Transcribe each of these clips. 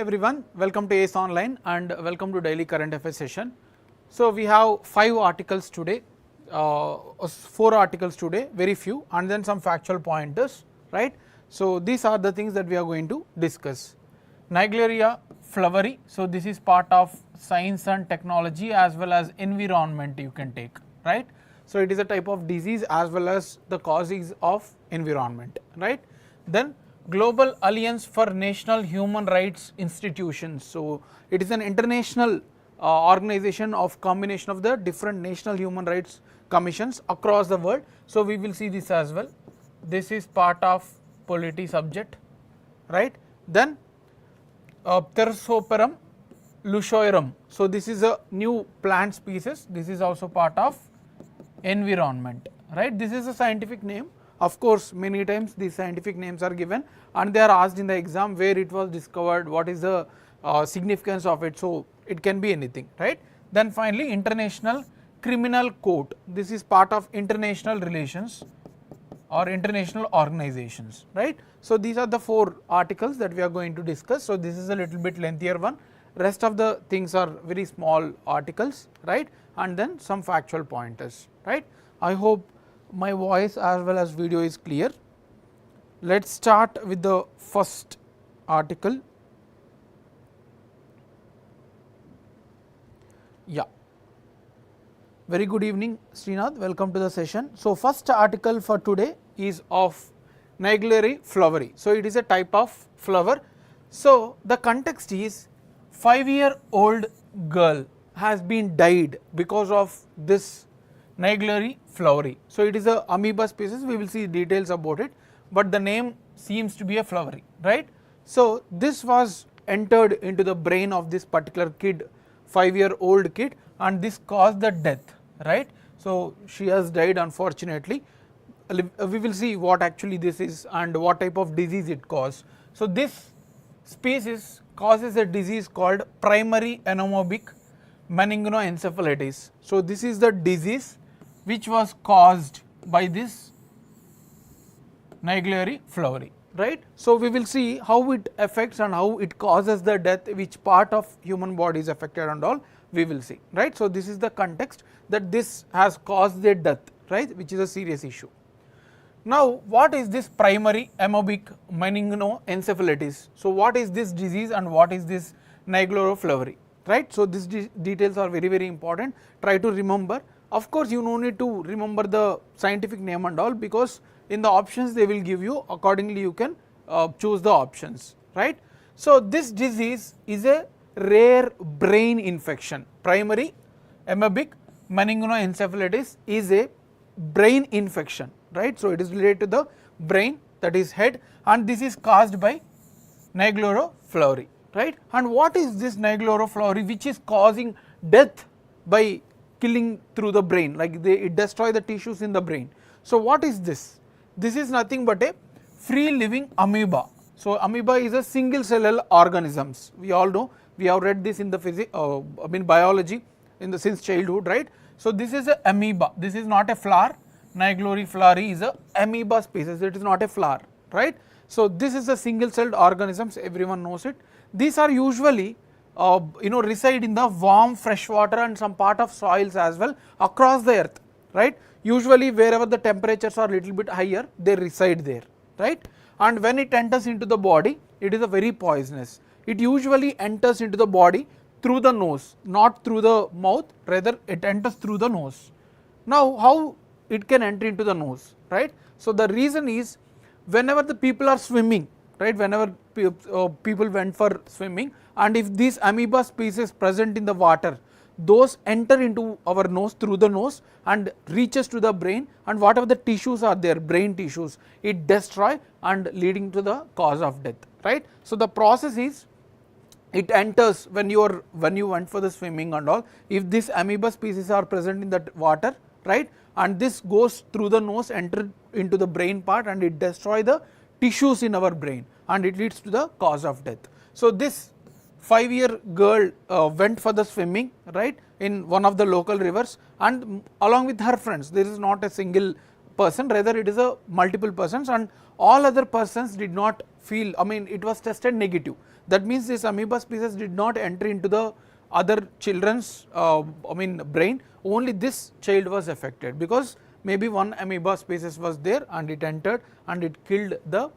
everyone, welcome to ACE Online and welcome to daily current affairs session. So we have 5 articles today, 4 articles today, very few, and then some factual pointers, right. So these are the things that we are going to discuss. Naegleria floweri, so this is part of science and technology as well as environment you can take, right. So it is a type of disease as well as the causes of environment, right. Then Global Alliance for National Human Rights Institutions. So it is an international organization of combination of the different national human rights commissions across the world. So we will see this as well. This is part of polity subject, right. Then Thersoperum lucorum. So this is a new plant species. This is also part of environment, right. This is a scientific name. Of course, many times these scientific names are given and they are asked in the exam where it was discovered, what is the significance of it. So it can be anything, right. Then finally, International Criminal Court. This is part of international relations or international organizations, right. So these are the 4 articles that we are going to discuss. So this is a little bit lengthier one. Rest of the things are very small articles, right, and then some factual pointers, right. I hope my voice as well as video is clear. Let us start with the first article. Yeah. Very good evening, Srinath. Welcome to the session. So first article for today is of Naegleria floweri. So it is a type of flower. So the context is 5-year-old girl has been died because of this Naegleria floweri. So it is a amoeba species, we will see details about it, but the name seems to be a floweri, right. So this was entered into the brain of this particular kid, 5-year-old kid, and this caused the death, right. So she has died unfortunately. We will see what actually this is and what type of disease it caused. So this species causes a disease called primary anemobic meningoencephalitis. So this is the disease which was caused by this Naegleria floweri, right. So we will see how it affects and how it causes the death, which part of human body is affected and all we will see, right. So this is the context that this has caused the death, right, which is a serious issue. Now what is this primary amoebic meningoencephalitis? So what is this disease and what is this Naegleria floweri, right. So these details are very important, try to remember. Of course you no need to remember the scientific name and all, because in the options they will give you, accordingly you can choose the options, right. So this disease is a rare brain infection. Primary amoebic meningoencephalitis is a brain infection, right. So it is related to the brain, that is head, and this is caused by Naegleria floweri, right. And what is this Naegleria floweri which is causing death by killing through the brain, like it destroy the tissues in the brain. So what is this? This is nothing but a free living amoeba. So amoeba is a single celled organisms. We all know, we have read this in the biology since childhood, right. So this is a amoeba, this is not a flower. Naegleria floweri is a amoeba species, it is not a flower, right. So this is a single celled organisms, everyone knows it. These are usually reside in the warm fresh water and some part of soils as well across the earth, right. Usually wherever the temperatures are little bit higher, they reside there, right. And when it enters into the body, it is a very poisonous. It usually enters into the body through the nose, not through the mouth, rather it enters through the nose. Now how it can enter into the nose, right. So the reason is, whenever the people are swimming, right, whenever people went for swimming, and if these amoeba species present in the water, those enter into our nose through the nose and reaches to the brain, and whatever the tissues are there, brain tissues, it destroy and leading to the cause of death, right. So the process is, it enters when you went for the swimming and all, if this amoeba species are present in that water, right, and this goes through the nose, enter into the brain part, and it destroy the tissues in our brain and it leads to the cause of death. So this 5-year girl went for the swimming, right, in one of the local rivers, and along with her friends, there is not a single person, rather it is a multiple persons, and all other persons did not feel, it was tested negative. That means this amoeba species did not enter into the other children's brain, only this child was affected, because maybe one amoeba species was there and it entered and it killed the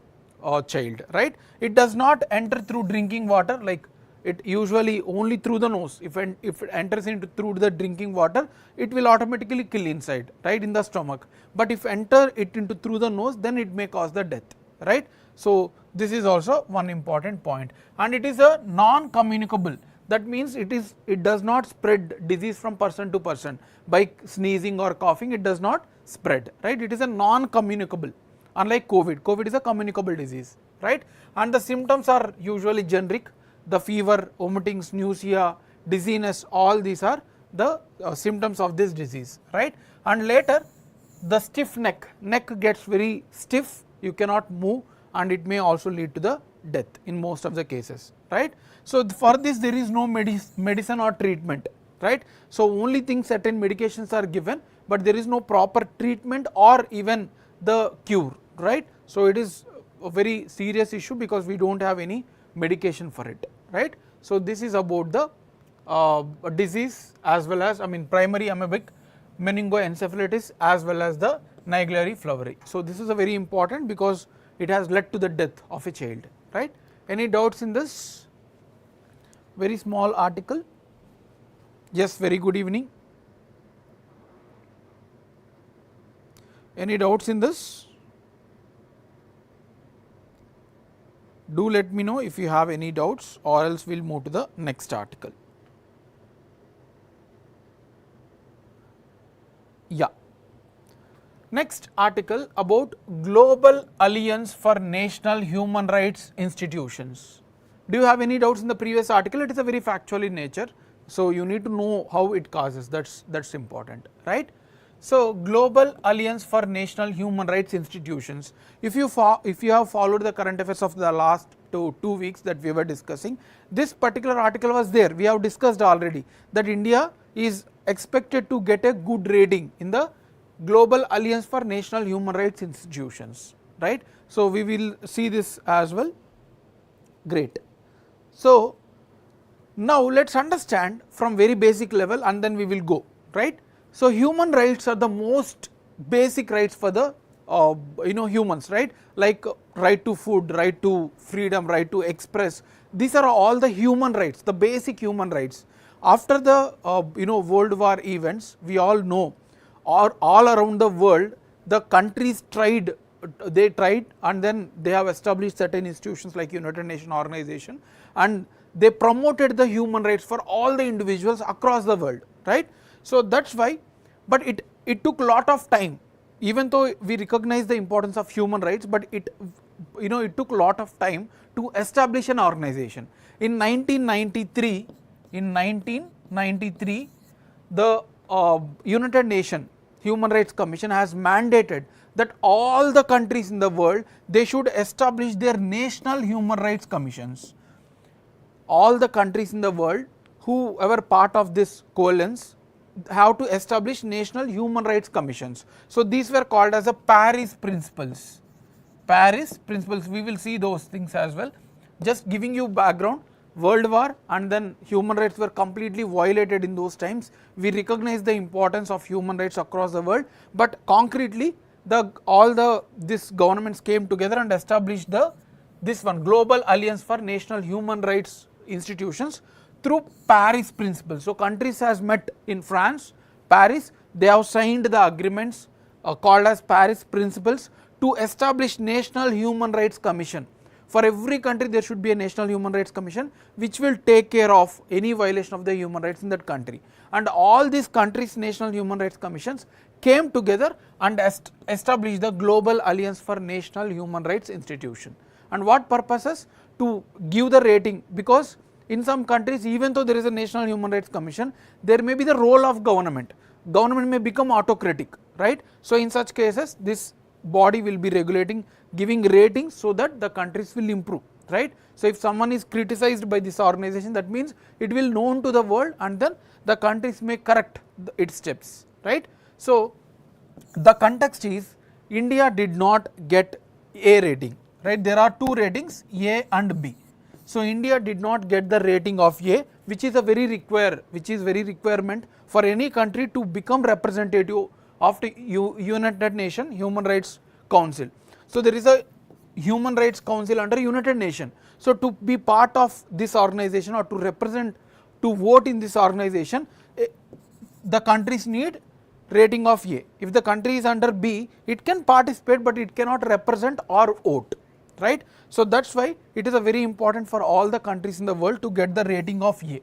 child, right. It does not enter through drinking water, like it usually only through the nose. If it enters into through the drinking water, it will automatically kill inside, right, in the stomach. But if enter it into through the nose, then it may cause the death, right. So this is also one important point, and it is a non-communicable. That means it does not spread disease from person to person by sneezing or coughing. It does not spread, right. It is a non-communicable, unlike COVID. COVID is a communicable disease, right, and the symptoms are usually generic. The fever, vomiting, nausea, dizziness, all these are the symptoms of this disease, right. And later the stiff neck gets very stiff, you cannot move, and it may also lead to the death in most of the cases, right. So for this there is no medicine or treatment, right. So only thing, certain medications are given, but there is no proper treatment or even the cure, right. So it is a very serious issue because we do not have any medication for it, right. So this is about the disease, as well as primary amoebic meningoencephalitis as well as the Naegleri floweri. So this is a very important because it has led to the death of a child, right. Any doubts in this very small article? Yes, very good evening. Any doubts in this? Do let me know if you have any doubts, or else we will move to the next article. Yeah. Next article about Global Alliance for National Human Rights Institutions. Do you have any doubts in the previous article? It is a very factual in nature, so you need to know how it causes. That's important, right? So Global Alliance for National Human Rights Institutions. If you have followed the current affairs of the last two weeks that we were discussing, this particular article was there. We have discussed already that India is expected to get a good rating in the Global Alliance for National Human Rights Institutions, right. So we will see this as well. Great. So now let us understand from very basic level, and then we will go, right. So human rights are the most basic rights for the humans, right, like right to food, right to freedom, right to express. These are all the human rights, the basic human rights. After the World War events, we all know, or all around the world the countries tried, and then they have established certain institutions like United Nations Organization, and they promoted the human rights for all the individuals across the world, right. So that is why, but it took lot of time, even though we recognize the importance of human rights, but it took lot of time to establish an organization. In 1993, the United Nations Human Rights Commission has mandated that all the countries in the world, they should establish their national human rights commissions. All the countries in the world, whoever part of this coalescence, have to establish national human rights commissions. So these were called as the Paris Principles. Paris Principles, we will see those things as well. Just giving you background, World War and then human rights were completely violated in those times. We recognize the importance of human rights across the world, but concretely this governments came together and established this one, Global Alliance for National Human Rights Institutions, through Paris Principles. So countries has met in France, Paris, they have signed the agreements called as Paris Principles to establish National Human Rights Commission. For every country there should be a National Human Rights Commission which will take care of any violation of the human rights in that country. And all these countries' National Human Rights Commissions came together and established the Global Alliance for National Human Rights Institution. And what purposes? To give the rating, because in some countries, even though there is a National Human Rights Commission, there may be the role of government. Government may become autocratic, right. So in such cases, this body will be regulating, giving ratings so that the countries will improve, right. So if someone is criticized by this organization, that means it will known to the world, and then the countries may correct its steps, right. So the context is India did not get A rating, right. There are two ratings, A and B. So India did not get the rating of A, which is very requirement for any country to become representative of the United Nations Human Rights Council. So there is a Human Rights Council under United Nations. So to be part of this organization or to represent, to vote in this organization, the countries need rating of A. If the country is under B, it can participate but it cannot represent or vote, right. So that is why it is a very important for all the countries in the world to get the rating of A,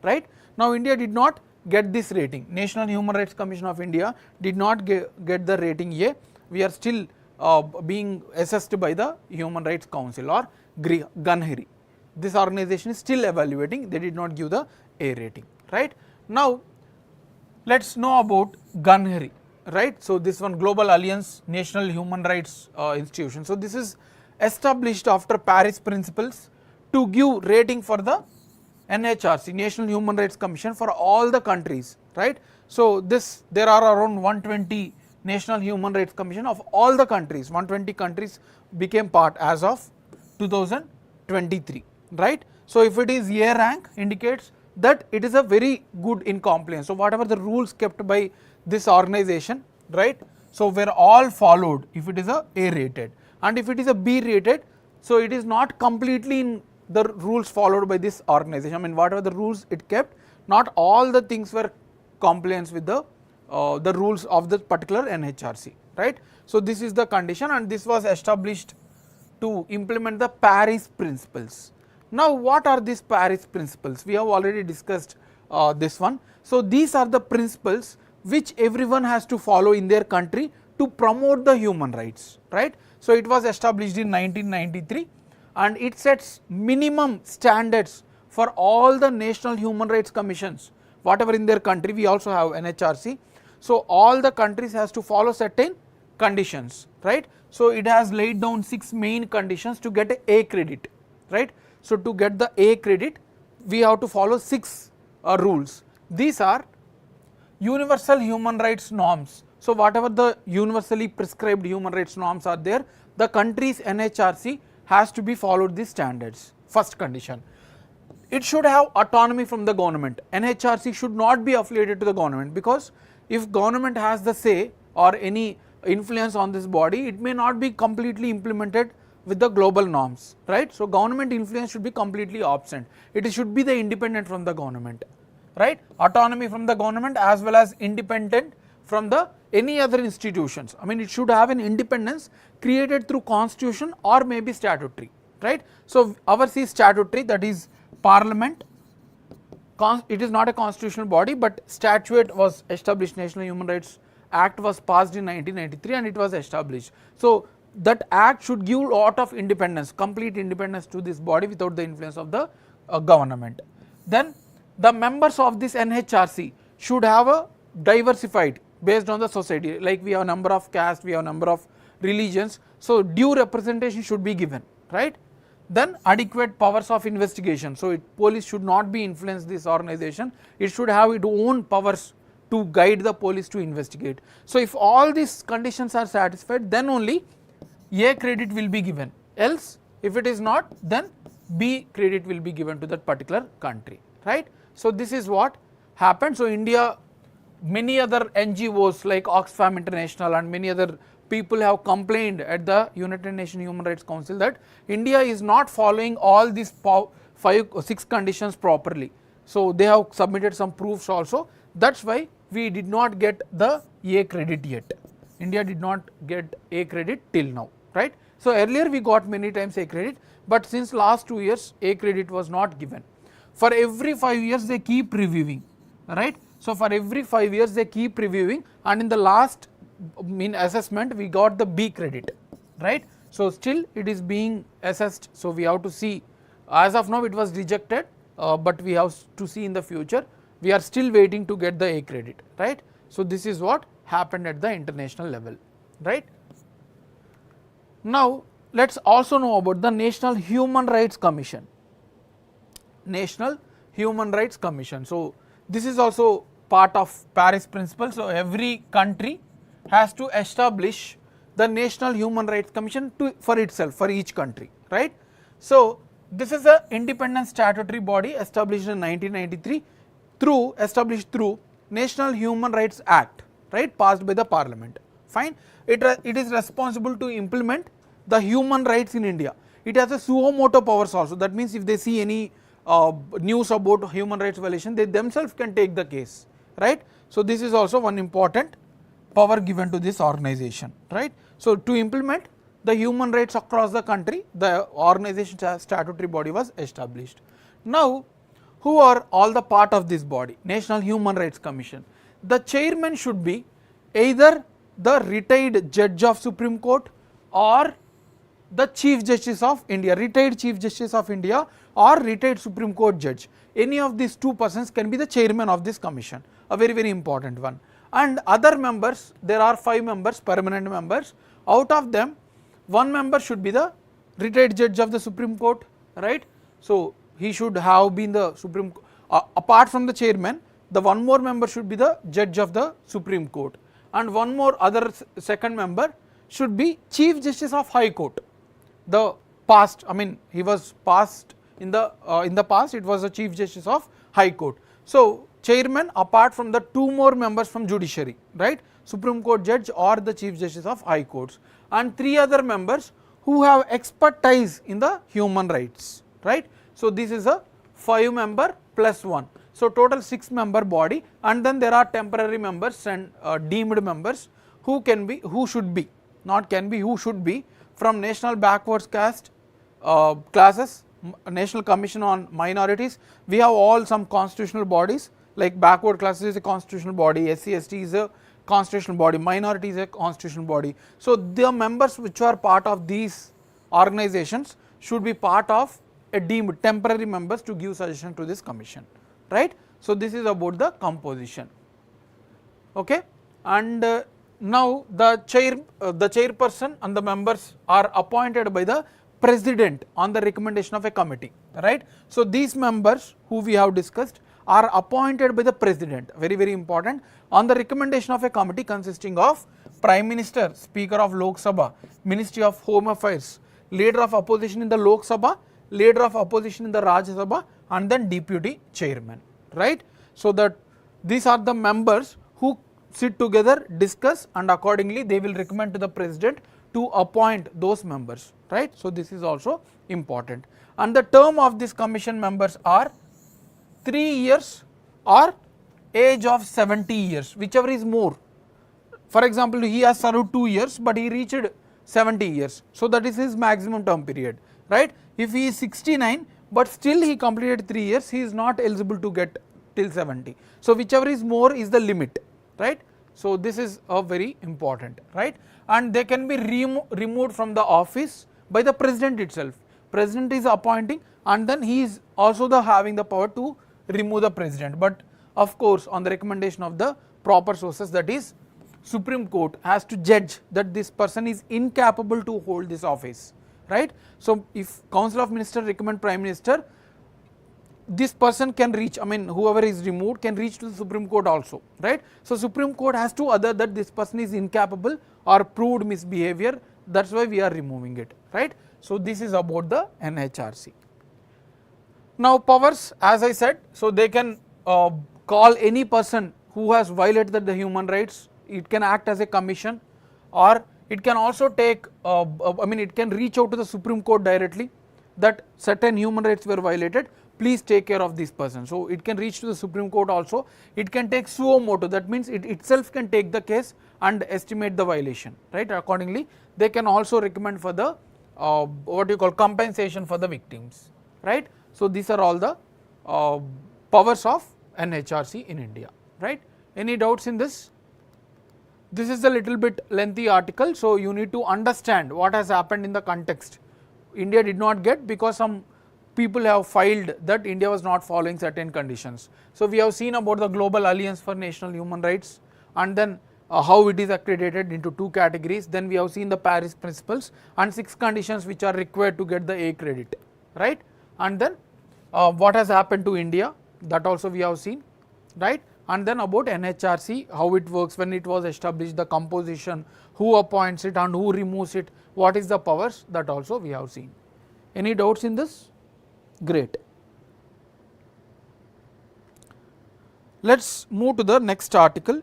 right. Now India did not get this rating. National Human Rights Commission of India did not get the rating A. We are still being assessed by the Human Rights Council or GANHRI. This organization is still evaluating, they did not give the A rating, right. Now let us know about GANHRI, right. So this one, Global Alliance National Human Rights Institution. So this is established after Paris Principles to give rating for the NHRC, National Human Rights Commission, for all the countries, right. So this, there are around 120 National Human Rights Commission of all the countries, 120 countries became part as of 2023, right. So if it is A rank, indicates that it is a very good in compliance. So whatever the rules kept by this organization, right, so were all followed if it is a A rated, and if it is a B rated, so it is not completely in the rules followed by this organization. I mean, whatever the rules it kept, not all the things were compliance with the rules of the particular NHRC, right. So this is the condition, and this was established to implement the Paris Principles. Now what are these Paris Principles? We have already discussed this one. So these are the principles which everyone has to follow in their country to promote the human rights, right. So it was established in 1993 and it sets minimum standards for all the national human rights commissions, whatever in their country. We also have NHRC. So all the countries has to follow certain conditions, right. So it has laid down 6 main conditions to get A credit, right. So to get the A credit, we have to follow 6 rules. These are universal human rights norms. So whatever the universally prescribed human rights norms are there, the country's NHRC has to be followed these standards. First condition. It should have autonomy from the government. NHRC should not be affiliated to the government, because if government has the say or any influence on this body, it may not be completely implemented with the global norms, right. So government influence should be completely absent. It should be the independent from the government, right. Autonomy from the government as well as independent from the any other institutions. I mean, it should have an independence created through constitution or maybe statutory, right. So ours is statutory, that is Parliament. It is not a constitutional body, but statute was established. National Human Rights Act was passed in 1993 and it was established. So that act should give lot of independence, complete independence to this body without the influence of the government. Then the members of this NHRC should have a diversified based on the society, like we have a number of castes, we have a number of religions, so due representation should be given, right. Then adequate powers of investigation. So police should not be influenced this organization, it should have its own powers to guide the police to investigate. So if all these conditions are satisfied, then only A credit will be given, else if it is not, then B credit will be given to that particular country, right. So this is what happened. So India, many other NGOs like Oxfam International and many other people have complained at the United Nations Human Rights Council that India is not following all these 5 or 6 conditions properly. So they have submitted some proofs also, that is why we did not get the A credit yet. India did not get A credit till now, right. So earlier we got many times A credit, but since last 2 years A credit was not given. For every 5 years they keep reviewing, right. So for every 5 years they keep reviewing, and in the last assessment we got the B credit, right. So still it is being assessed, so we have to see. As of now it was rejected, but we have to see in the future. We are still waiting to get the A credit, right. So this is what happened at the international level, right. Now let us also know about the National Human Rights Commission. National Human Rights Commission. So this is also part of Paris Principles. So every country has to establish the National Human Rights Commission for itself, for each country, right. So This is a independent statutory body established in 1993 established through National Human Rights Act, right, passed by the Parliament. Fine. It is responsible to implement the human rights in India. It has a suo motu powers also. That means if they see any news about human rights violation, they themselves can take the case, right. So this is also one important power given to this organization, right. So to implement the human rights across the country, the organization statutory body was established. Now, who are all the part of this body? National Human Rights Commission. The chairman should be either the retired judge of Supreme Court or the Chief Justice of India, retired Chief Justice of India or retired Supreme Court judge. Any of these two persons can be the chairman of this commission, a very, very important one. And other members, there are 5 members, permanent members. Out of them, 1 member should be the retired judge of the Supreme Court, right. So he should have been the Supreme apart from the chairman, the 1 more member should be the judge of the Supreme Court, and 1 more other second member should be Chief Justice of High Court. The past, I mean, he was passed in the past, it was the Chief Justice of High Court. So chairman apart from the 2 more members from judiciary, right, Supreme Court judge or the Chief Justice of High Courts, and 3 other members who have expertise in the human rights, right. So this is a 5 member plus 1. So total 6 member body, and then there are temporary members and deemed members who should be from National Backwards Caste classes, National Commission on Minorities. We have all some constitutional bodies, like backward classes is a constitutional body, SC/ST is a constitutional body, minority is a constitutional body. So the members which are part of these organizations should be part of a deemed temporary members to give suggestion to this commission, right. So this is about the composition, okay. And now the chairperson and the members are appointed by the president on the recommendation of a committee, right. So these members who we have discussed are appointed by the president, very, very important, on the recommendation of a committee consisting of Prime Minister, Speaker of Lok Sabha, Ministry of Home Affairs, Leader of Opposition in the Lok Sabha, Leader of Opposition in the Rajya Sabha, and then Deputy Chairman, right. So that these are the members who sit together, discuss, and accordingly they will recommend to the president to appoint those members, right. So this is also important, and the term of this commission members are 3 years or age of 70 years, whichever is more. For example, he has served 2 years, but he reached 70 years, so that is his maximum term period, right. If he is 69 but still he completed 3 years, he is not eligible to get till 70. So whichever is more is the limit, right. So this is a very important, right, and they can be removed from the office by the president itself. President is appointing, and then he is also having the power to remove the president, but of course on the recommendation of the proper sources, that is Supreme Court has to judge that this person is incapable to hold this office, right. So if Council of Ministers recommend Prime Minister, this person can reach, I mean whoever is removed can reach to the Supreme Court also, right. So Supreme Court has to other that this person is incapable or proved misbehavior, that is why we are removing it, right. So this is about the NHRC. Now powers, as I said, so they can call any person who has violated the human rights. It can act as a commission, or it can also take, I mean it can reach out to the Supreme Court directly that certain human rights were violated, please take care of this person. So it can reach to the Supreme Court also. It can take suo motu, that means it itself can take the case and estimate the violation, right. Accordingly they can also recommend for the what you call compensation for the victims, right. So these are all the powers of NHRC in India, right. Any doubts in this? This is a little bit lengthy article, so you need to understand what has happened in the context. India did not get because some people have filed that India was not following certain conditions. So we have seen about the Global Alliance for National Human Rights, and then how it is accredited into 2 categories. Then we have seen the Paris Principles and 6 conditions which are required to get the A credit, right. And then what has happened to India, that also we have seen, right. And then about NHRC, how it works, when it was established, the composition, who appoints it and who removes it, what is the powers, that also we have seen. Any doubts in this? Great. Let us move to the next article.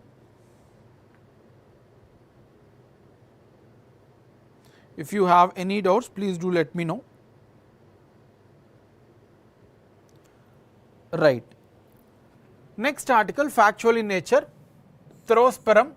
If you have any doubts, please do let me know. Right. Next article, factual in nature, Therosperm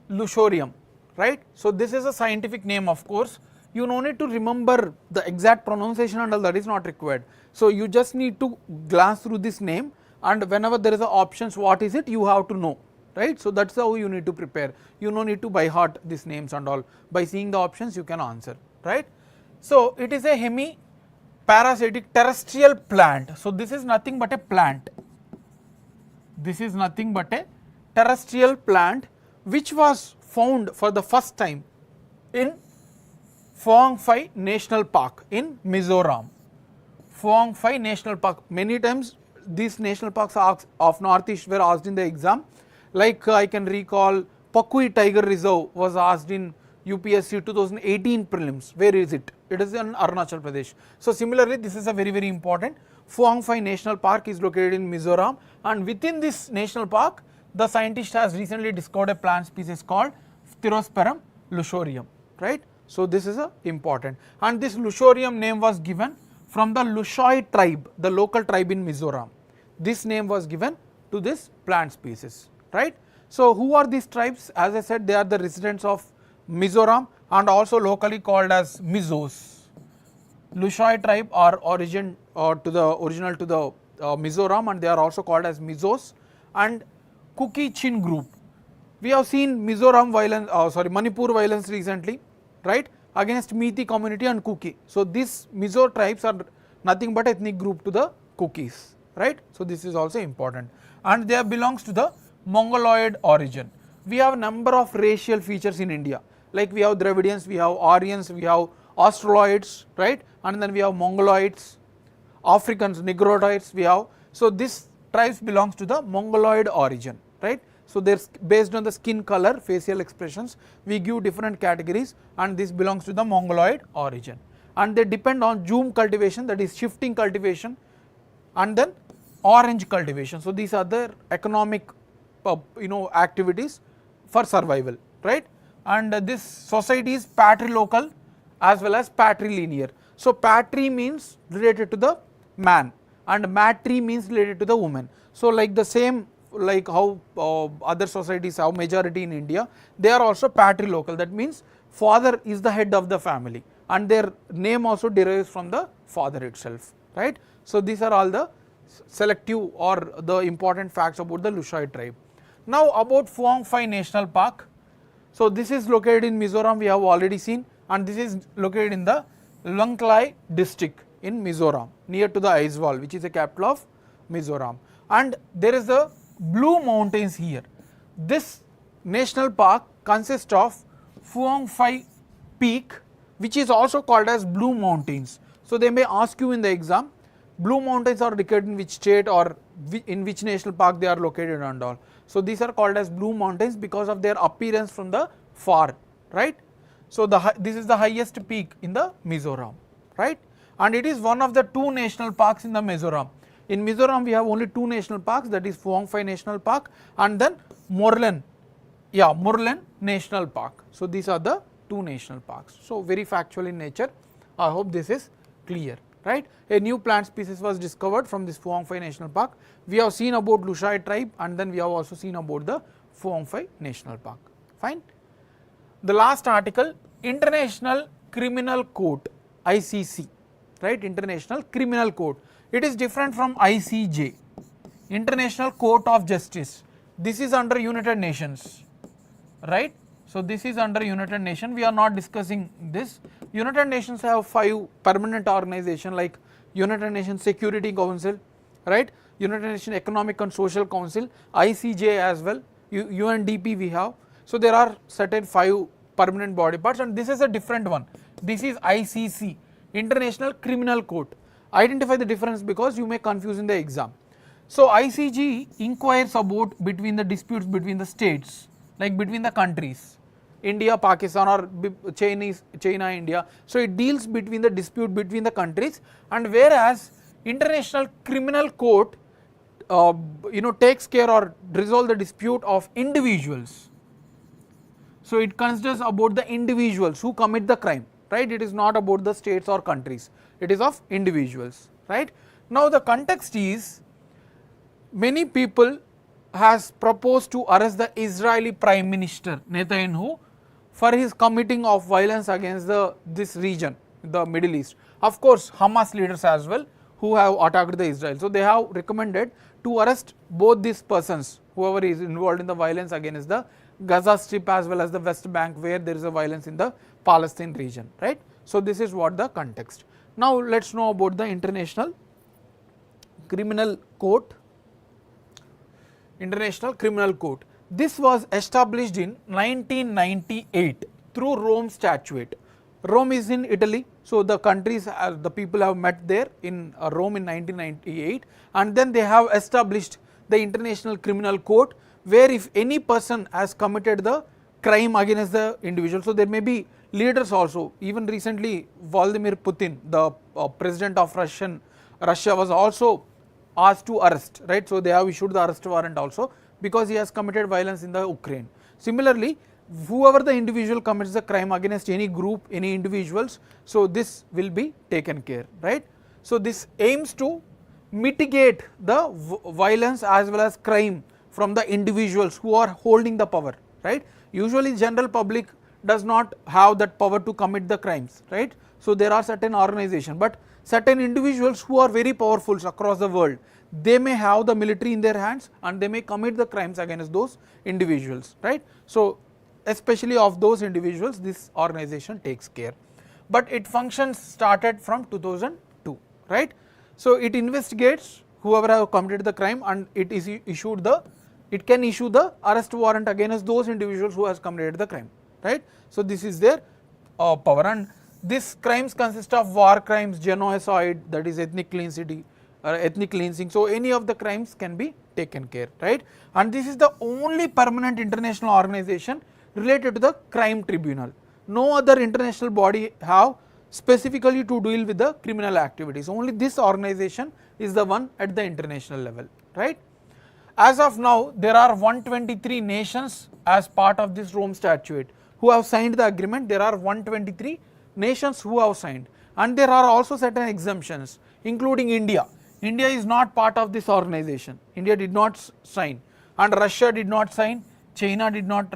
lusorium, right. So, this is a scientific name, of course. You no need to remember the exact pronunciation and all, that is not required. So, you just need to glance through this name, and whenever there is a options what is it, you have to know, right. So, that is how you need to prepare. You no need to by heart these names and all. By seeing the options you can answer, right. So, it is a hemiparasitic terrestrial plant. So, this is nothing but a plant. This is nothing but a terrestrial plant which was found for the first time in Phuong Phi National Park in Mizoram. Phuong Phi National Park, many times these national parks of northeast were asked in the exam, like I can recall Pakui Tiger Reserve was asked in UPSC 2018 prelims. Where is it? It is in Arunachal Pradesh. So, similarly this is a very important. Phuong Phi National Park is located in Mizoram, and within this national park the scientist has recently discovered a plant species called Therosperm lusorium, right. So, this is a important, and this lusorium name was given from the Lusoi tribe, the local tribe in Mizoram. This name was given to this plant species, right. So, who are these tribes? As I said, they are the residents of Mizoram and also locally called as Mizos. Lusoi tribe are original to the Mizoram, and they are also called as Mizos. And Kuki Chin group, we have seen Mizoram violence, Manipur violence recently, right, against Meitei community and Kuki. So, these Mizo tribes are nothing but ethnic group to the Kukis, right. So, this is also important, and they belongs to the Mongoloid origin. We have number of racial features in India, like we have Dravidians, we have Aryans, we have Australoids, right, and then we have Mongoloids, Africans, Negroids we have. So, this tribes belongs to the Mongoloid origin, right. So, they are based on the skin color, facial expressions, we give different categories, and this belongs to the Mongoloid origin, and they depend on Zoom cultivation, that is shifting cultivation, and then orange cultivation. So, these are the economic activities for survival, right, and this society is patrilocal as well as patrilinear. So, patri means related to the man and matri means related to the woman. So, like the same, like how other societies have majority in India, they are also patrilocal, that means father is the head of the family and their name also derives from the father itself, right. So, these are all the selective or the important facts about the Lusoi tribe. Now, about Phuong Phi National Park. So, this is located in Mizoram, we have already seen, and this is located in the Lungklai district in Mizoram, near to the Aizawl, which is the capital of Mizoram, and there is the Blue Mountains here. This national park consists of Phuong Phi Peak, which is also called as Blue Mountains. So, they may ask you in the exam, Blue Mountains are located in which state or in which national park they are located and all. So, these are called as Blue Mountains because of their appearance from the far, right. So, this is the highest peak in the Mizoram, right, and it is one of the two national parks in the Mizoram. In Mizoram, we have only two national parks, that is Phuong Phi National Park and then Morlen National Park. So, these are the two national parks. So, very factual in nature. I hope this is clear, right. A new plant species was discovered from this Phuong Phi National Park. We have seen about Lusoi tribe and then we have also seen about the Phuong Phi National Park, fine. The last article, International Criminal Court, ICC, right, International Criminal Court. It is different from ICJ, International Court of Justice. This is under United Nations, right. So, this is under United Nations, we are not discussing this. United Nations have 5 permanent organizations like United Nations Security Council, right, United Nations Economic and Social Council, ICJ as well, UNDP we have. So, there are certain 5 permanent body parts and this is a different one. This is ICC, International Criminal Court. Identify the difference because you may confuse in the exam. So, ICJ inquires about between the disputes between the states, like between the countries, India, Pakistan or China, India. So, it deals between the dispute between the countries, and whereas International Criminal Court takes care or resolve the dispute of individuals. So it considers about the individuals who commit the crime, right? It is not about the states or countries, it is of individuals, right? Now the context is, many people has proposed to arrest the Israeli Prime Minister Netanyahu for his committing of violence against this region, the Middle East. Of course, Hamas leaders as well who have attacked the Israel. So they have recommended to arrest both these persons, whoever is involved in the violence against the Gaza Strip as well as the West Bank, where there is a violence in the Palestine region, right? So this is what the context. Now let's know about the International Criminal Court. International Criminal Court. This was established in 1998 through Rome Statute. Rome is in Italy, so the countries, the people have met there in Rome in 1998, and then they have established the International Criminal Court, where if any person has committed the crime against the individual, so there may be leaders also. Even recently Vladimir Putin, the president of Russia was also asked to arrest, right? So they have issued the arrest warrant also, because he has committed violence in the Ukraine. Similarly, whoever the individual commits the crime against any group, any individuals, so this will be taken care, right? So this aims to mitigate the violence as well as crime from the individuals who are holding the power, right? Usually general public does not have that power to commit the crimes, right? So there are certain organizations, but certain individuals who are very powerful across the world, they may have the military in their hands and they may commit the crimes against those individuals, right? So especially of those individuals, this organization takes care, but its functions started from 2002, right? So it investigates whoever have committed the crime, and it is issued the, it can issue the arrest warrant against those individuals who has committed the crime, right? So this is their power, and these crimes consist of war crimes, genocide, that is ethnic cleansing, so any of the crimes can be taken care, right? And this is the only permanent international organization related to the crime tribunal. No other international body have specifically to deal with the criminal activities, only this organization is the one at the international level, right? As of now, there are 123 nations as part of this Rome Statute who have signed the agreement. There are 123 nations who have signed, and there are also certain exemptions, including India. India is not part of this organization. India did not sign, and Russia did not sign, China did not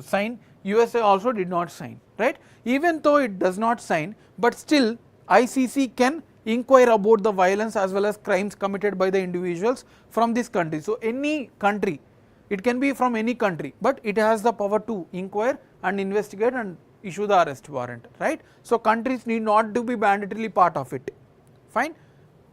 sign, USA also did not sign, right? Even though it does not sign, but still ICC can inquire about the violence as well as crimes committed by the individuals from this country. So any country, it can be from any country, but it has the power to inquire and investigate and issue the arrest warrant, right? So countries need not to be mandatorily part of it, fine.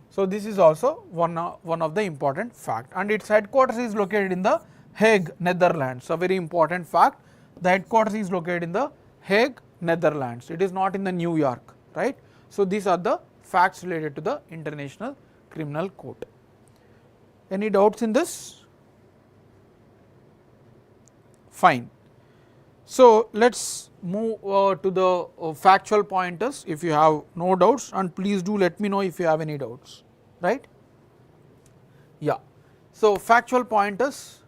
So this is also one of the important fact, and its headquarters is located in the Hague, Netherlands. A very important fact, the headquarters is located in the Hague, Netherlands. It is not in the New York, right? So these are the facts related to the International Criminal Court. Any doubts in this? Fine. So let's move to the factual pointers if you have no doubts, and please do let me know if you have any doubts, right? Yeah. So factual pointers.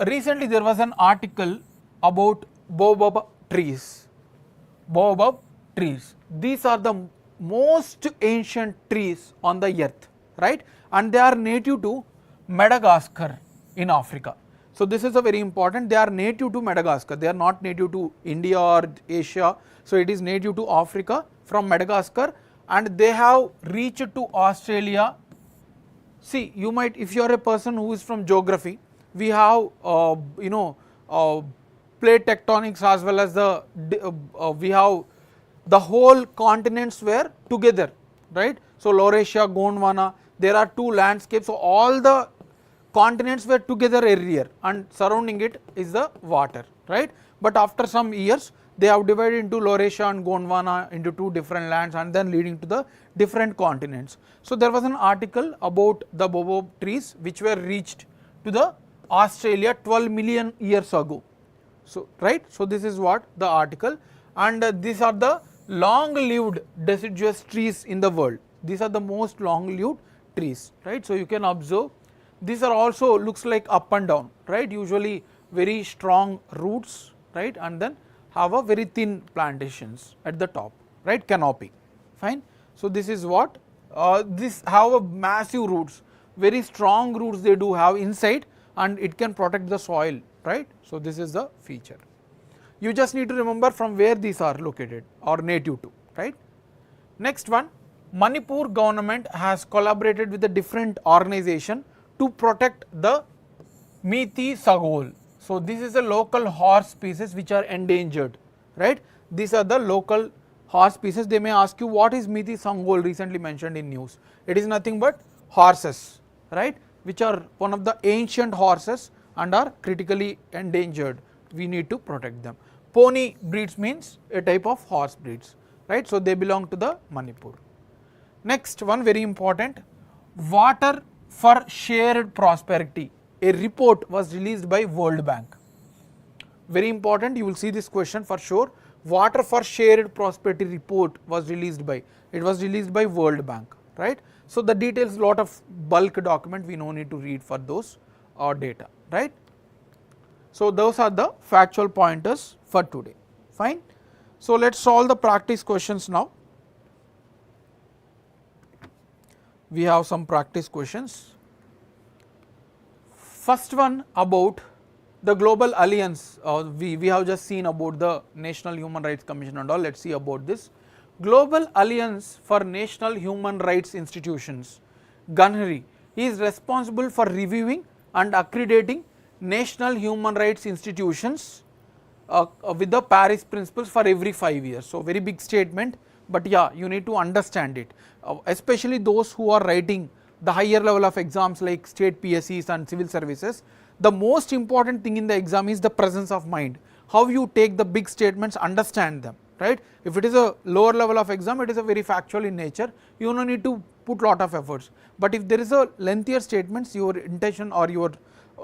Recently there was an article about baobab trees. Baobab trees. These are the most ancient trees on the earth, right? And they are native to Madagascar in Africa. So this is a very important, they are native to Madagascar, they are not native to India or Asia. So it is native to Africa from Madagascar, and they have reached to Australia. See, you might, if you are a person who is from geography, we have plate tectonics as well as the we have the whole continents were together, right? So Laurasia, Gondwana, there are two landscapes, so all the continents were together earlier, and surrounding it is the water, right? But after some years they have divided into Laurasia and Gondwana into two different lands, and then leading to the different continents. So there was an article about the baobab trees which were reached to the Australia 12 million years ago. So right, so this is what the article, and these are the long lived deciduous trees in the world. these are the most long-lived trees, right. So, you can observe these are also looks like up and down, right, usually very strong roots, right, and then have a very thin plantations at the top, right, canopy, fine. So, this is what this have a massive roots, very strong roots they do have inside, and it can protect the soil, right. So, this is the feature. You just need to remember from where these are located or native to, right. Next one, Manipur government has collaborated with a different organization to protect the Methi Sagol. So, this is a local horse species which are endangered, right. These are the local horse species. They may ask you what is Methi Sagol, recently mentioned in news. It is nothing but horses, right, which are one of the ancient horses and are critically endangered. We need to protect them. Pony breeds means a type of horse breeds, right. So, they belong to the Manipur. Next one, very important, water for shared prosperity. A report was released by World Bank. Very important, you will see this question for sure. Water for shared prosperity report was released by, it was released by World Bank, right. So, the details, lot of bulk document, we no need to read for those data, right. So, those are the factual pointers for today, fine. So, let us solve the practice questions now. We have some practice questions. First one about the Global Alliance, we have just seen about the National Human Rights Commission and all. Let us see about this. Global Alliance for National Human Rights Institutions, GANHRI, is responsible for reviewing and accrediting national human rights institutions with the Paris principles for every 5 years. So, very big statement, but yeah, you need to understand it, especially those who are writing the higher level of exams like state PSCs and civil services. The most important thing in the exam is the presence of mind, how you take the big statements, understand them, right. If it is a lower level of exam, it is a very factual in nature, you no need to put lot of efforts, but if there is a lengthier statements, your intention or your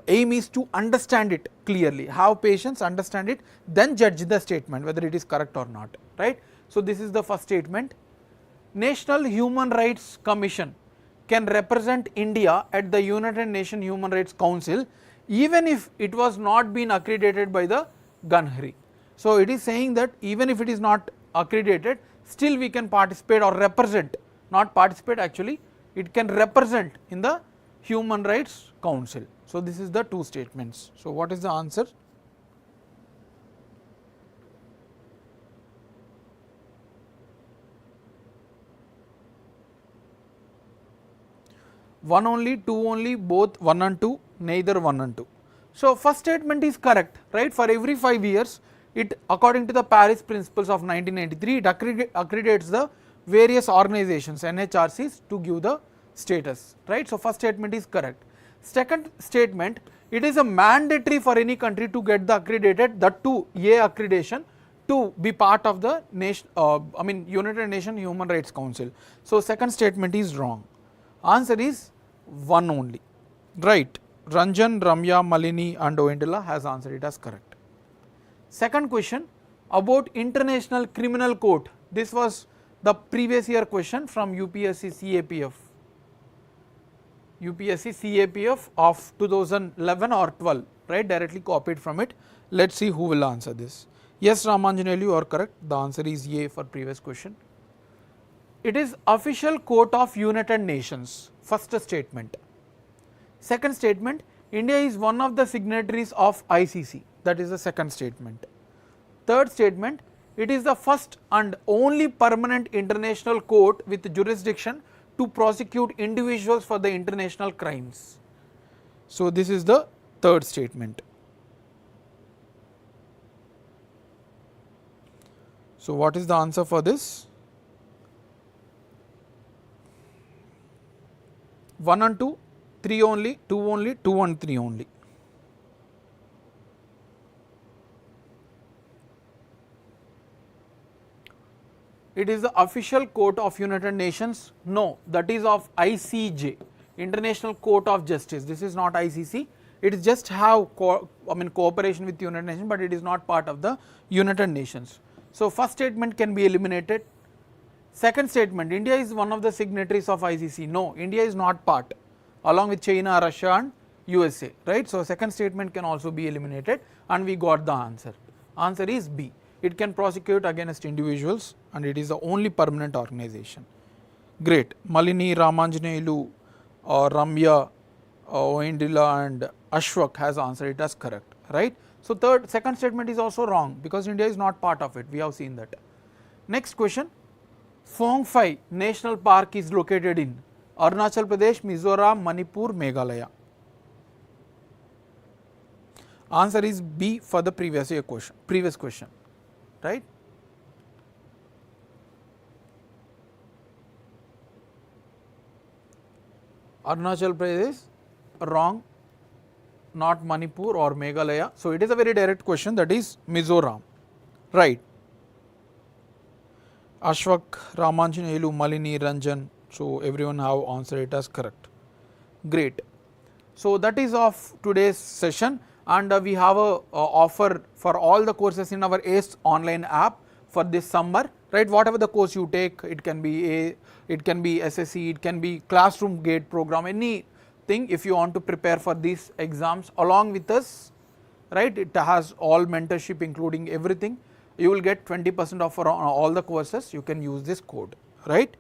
aim is to understand it clearly, have patience, understand it, then judge the statement whether it is correct or not, right. So, this is the first statement. National Human Rights Commission can represent India at the United Nations Human Rights Council even if it was not been accredited by the GANHRI. So, it is saying that even if it is not accredited, still we can participate or represent, not participate actually, it can represent in the Human Rights Council. So, this is the two statements. So, what is the answer? One only, two only, both 1 and 2, neither 1 and 2. So, first statement is correct, right. For every 5 years, it according to the Paris principles of 1993, it accreditates the various organizations, NHRCs, to give the status, right. So, first statement is correct. Second statement, it is a mandatory for any country to get the accredited, that too A accreditation, to be part of the United Nations Human Rights Council. So, second statement is wrong. Answer is 1 only, right. Ranjan, Ramya, Malini and Oindela has answered it as correct. Second question about International Criminal Court. This was the previous year question from UPSC CAPF of 2011 or 12, right, directly copied from it. Let us see who will answer this. Yes, Ramanjanelu, you are correct. The answer is A for previous question. It is official court of United Nations, first statement. Second statement, India is one of the signatories of ICC, that is the second statement. Third statement, it is the first and only permanent international court with jurisdiction to prosecute individuals for the international crimes. So, this is the third statement. So, what is the answer for this? 1 and 2, 3 only, 2 only, 2 and 3 only. It is the official court of United Nations? No, that is of ICJ, International Court of Justice. This is not ICC. It is just have cooperation with United Nations, but it is not part of the United Nations. So, first statement can be eliminated. Second statement, India is one of the signatories of ICC. No, India is not part, along with China, Russia and USA, right. So, second statement can also be eliminated and we got the answer. Answer is B. It can prosecute against individuals and it is the only permanent organization. Great. Malini, Ramanjaneyulu, Ramya, Oindila and Ashwak has answered it as correct, right. So, second statement is also wrong because India is not part of it, we have seen that. Next question, Phong Phai National Park is located in Arunachal Pradesh, Mizoram, Manipur, Meghalaya. Answer is B for the previous question, right. Arunachal Pradesh wrong, not Manipur or Meghalaya. So, it is a very direct question, that is Mizoram, right. Ashwak, Ramanjaneyulu, Malini, Ranjan, so everyone have answered it as correct. Great. So, that is of today's session and we have a offer for all the courses in our ACE online app for this summer, right. Whatever the course you take, it can be SSC, it can be classroom gate program, anything if you want to prepare for these exams along with us, right. It has all mentorship including everything. You will get 20% offer on all the courses, you can use this code, right.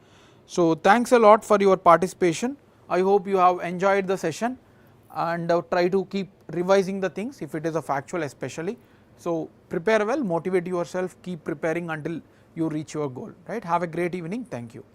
So, thanks a lot for your participation. I hope you have enjoyed the session and try to keep revising the things if it is a factual especially. So, prepare well, motivate yourself, keep preparing until you reach your goal, right. Have a great evening, thank you.